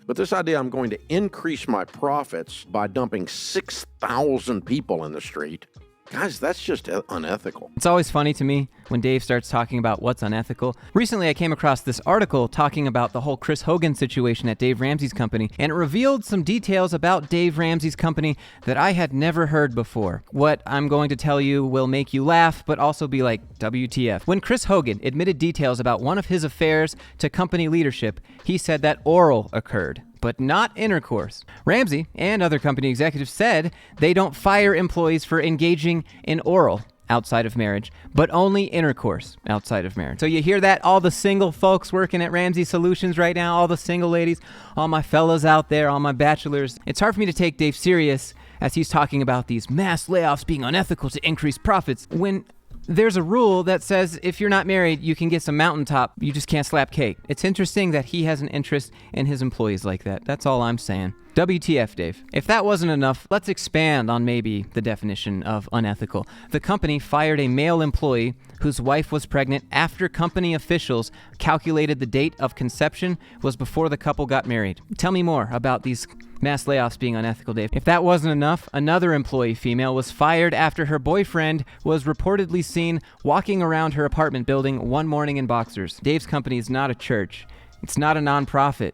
But this idea I'm going to increase my profits by dumping 6,000 people in the street, guys, that's just unethical. It's always funny to me when Dave starts talking about what's unethical. Recently, I came across this article talking about the whole Chris Hogan situation at Dave Ramsey's company, and it revealed some details about Dave Ramsey's company that I had never heard before. What I'm going to tell you will make you laugh, but also be like, WTF. When Chris Hogan admitted details about one of his affairs to company leadership, he said that oral occurred, but not intercourse. Ramsey and other company executives said they don't fire employees for engaging in oral outside of marriage, but only intercourse outside of marriage. So you hear that? All the single folks working at Ramsey Solutions right now, all the single ladies, all my fellas out there, all my bachelors. It's hard for me to take Dave serious as he's talking about these mass layoffs being unethical to increase profits when there's a rule that says if you're not married, you can get some mountaintop, you just can't slap cake. It's interesting that he has an interest in his employees like that. That's all I'm saying. WTF, Dave. If that wasn't enough, let's expand on maybe the definition of unethical. The company fired a male employee whose wife was pregnant after company officials calculated the date of conception was before the couple got married. Tell me more about these mass layoffs being unethical, Dave. If that wasn't enough, another employee female was fired after her boyfriend was reportedly seen walking around her apartment building one morning in boxers. Dave's company is not a church. It's not a nonprofit.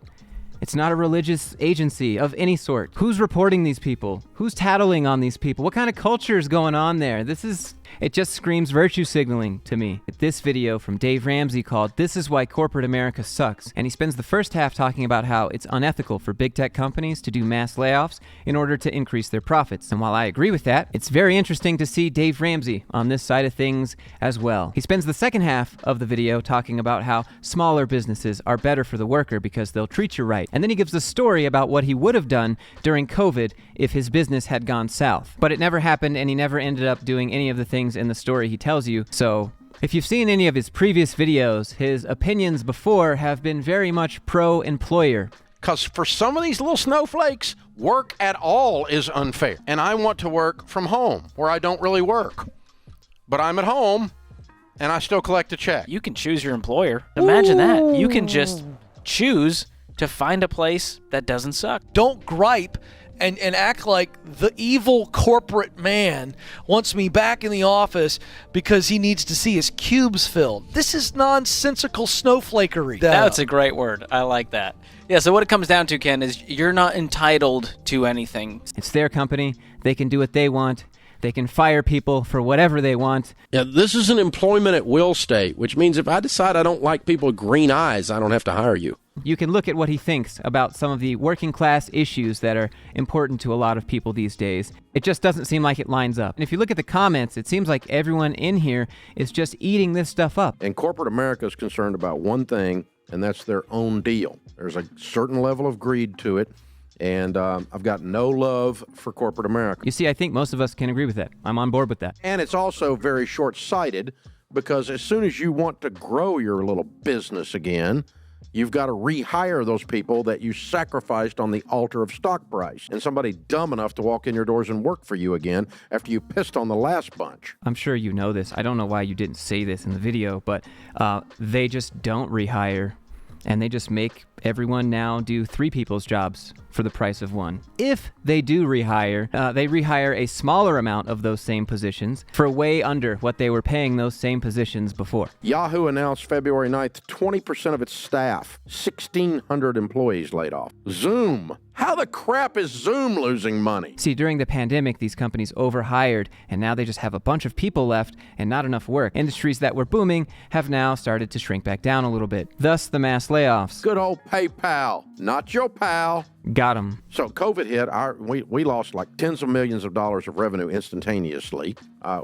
It's not a religious agency of any sort. Who's reporting these people? Who's tattling on these people? What kind of culture is going on there? It just screams virtue signaling to me. This video from Dave Ramsey called "This is Why Corporate America Sucks," and he spends the first half talking about how it's unethical for big tech companies to do mass layoffs in order to increase their profits. And while I agree with that, it's very interesting to see Dave Ramsey on this side of things as well. He spends the second half of the video talking about how smaller businesses are better for the worker because they'll treat you right. And then he gives a story about what he would have done during COVID if his business had gone south. But it never happened, and he never ended up doing any of the things in the story he tells you. So if you've seen any of his previous videos, his opinions before have been very much pro-employer. Because for some of these little snowflakes, work at all is unfair. And I want to work from home where I don't really work. But I'm at home and I still collect a check. You can choose your employer. Imagine that. You can just choose to find a place that doesn't suck. Don't gripe and act like the evil corporate man wants me back in the office because he needs to see his cubes filled. This is nonsensical snowflakery. That's a great word. I like that. Yeah, so what it comes down to, Ken, is you're not entitled to anything. It's their company. They can do what they want. They can fire people for whatever they want. Yeah, this is an employment at will state, which means if I decide I don't like people with green eyes, I don't have to hire you. You can look at what he thinks about some of the working class issues that are important to a lot of people these days. It just doesn't seem like it lines up. And if you look at the comments, it seems like everyone in here is just eating this stuff up. And corporate America is concerned about one thing, and that's their own deal. There's a certain level of greed to it. And I've got no love for corporate America. You see, I think most of us can agree with that. I'm on board with that. And it's also very short-sighted because as soon as you want to grow your little business again, you've got to rehire those people that you sacrificed on the altar of stock price. And somebody dumb enough to walk in your doors and work for you again after you pissed on the last bunch. I'm sure you know this. I don't know why you didn't say this in the video, but they just don't rehire. And they just make everyone now do 3 people's jobs for the price of 1. If they do rehire, they rehire a smaller amount of those same positions for way under what they were paying those same positions before. Yahoo announced February 9th, 20% of its staff, 1,600 employees laid off. Zoom. How the crap is Zoom losing money? See, during the pandemic, these companies overhired, and now they just have a bunch of people left and not enough work. Industries that were booming have now started to shrink back down a little bit. Thus, the mass layoffs. Good old PayPal, not your pal. Got them. So COVID hit, we lost like tens of millions of dollars of revenue instantaneously.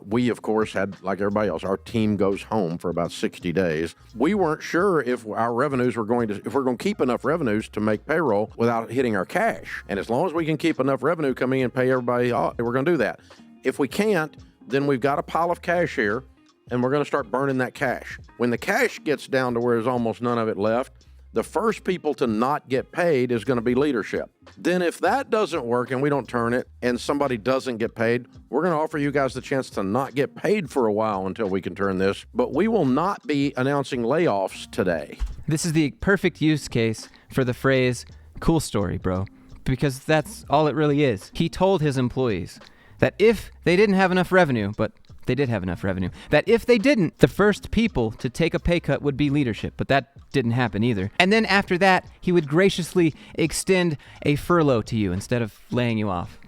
We, of course, had, like everybody else, our team goes home for about 60 days. We weren't sure if our revenues were if we're going to keep enough revenues to make payroll without hitting our cash. And as long as we can keep enough revenue coming in and pay everybody, we're going to do that. If we can't, then we've got a pile of cash here, and we're going to start burning that cash. When the cash gets down to where there's almost none of it left, the first people to not get paid is going to be leadership. Then if that doesn't work and we don't turn it and somebody doesn't get paid, we're going to offer you guys the chance to not get paid for a while until we can turn this. But we will not be announcing layoffs today. This is the perfect use case for the phrase, Cool story, bro. Because that's all it really is. He told his employees that if they didn't have enough revenue, but they did have enough revenue, that if they didn't, the first people to take a pay cut would be leadership, but that didn't happen either. And then after that, he would graciously extend a furlough to you instead of laying you off.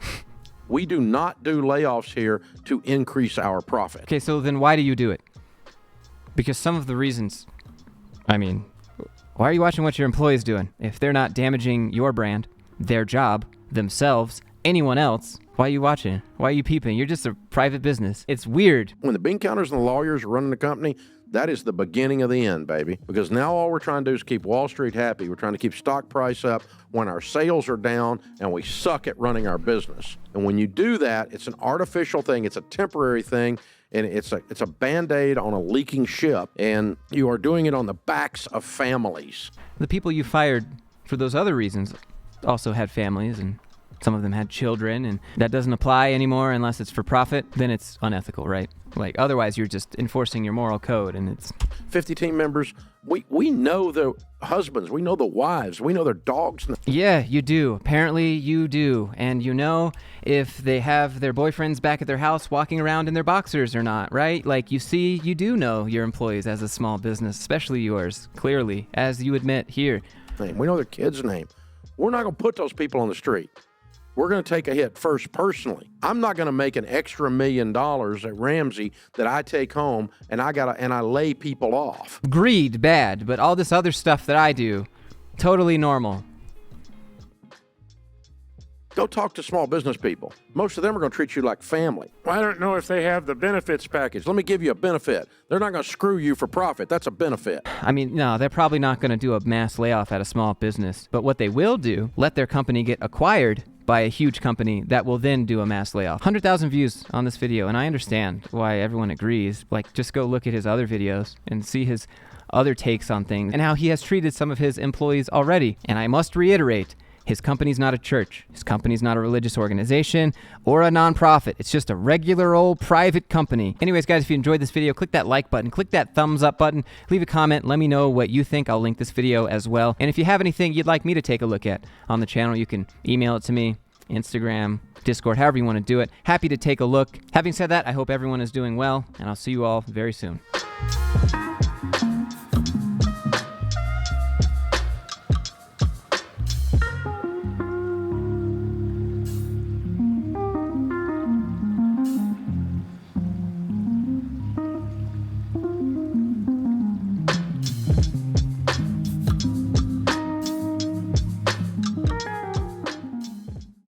We do not do layoffs here to increase our profit. Okay, so then why do you do it? Because some of the reasons, I mean, why are you watching what your employees doing? If they're not damaging your brand, their job, themselves, anyone else, why are you watching? Why are you peeping? You're just a private business. It's weird. When the bean counters and the lawyers are running the company, that is the beginning of the end, baby. Because now all we're trying to do is keep Wall Street happy. We're trying to keep stock price up when our sales are down and we suck at running our business. And when you do that, it's an artificial thing. It's a temporary thing. And it's a Band-Aid on a leaking ship. And you are doing it on the backs of families. The people you fired for those other reasons also had families, and some of them had children, and that doesn't apply anymore unless it's for profit. Then it's unethical, right? Like, otherwise you're just enforcing your moral code, and it's 50 team members. We know the husbands. We know the wives. We know their dogs. Yeah, you do. Apparently you do. And you know if they have their boyfriends back at their house walking around in their boxers or not, right? Like, you see, you do know your employees as a small business, especially yours, clearly, as you admit here. We know their kid's name. We're not going to put those people on the street. We're going to take a hit first personally. I'm not going to make an extra $1 million at Ramsey that I take home and I lay people off. Greed, bad, but all this other stuff that I do, totally normal. Go talk to small business people. Most of them are going to treat you like family. Well, I don't know if they have the benefits package. Let me give you a benefit. They're not going to screw you for profit. That's a benefit. I mean, no, they're probably not going to do a mass layoff at a small business. But what they will do, let their company get acquired by a huge company that will then do a mass layoff. 100,000 views on this video, and I understand why everyone agrees. Like, just go look at his other videos and see his other takes on things and how he has treated some of his employees already. And I must reiterate, his company's not a church. His company's not a religious organization or a nonprofit. It's just a regular old private company. Anyways, guys, if you enjoyed this video, click that like button, click that thumbs up button, leave a comment, let me know what you think. I'll link this video as well. And if you have anything you'd like me to take a look at on the channel, you can email it to me, Instagram, Discord, however you want to do it. Happy to take a look. Having said that, I hope everyone is doing well, and I'll see you all very soon.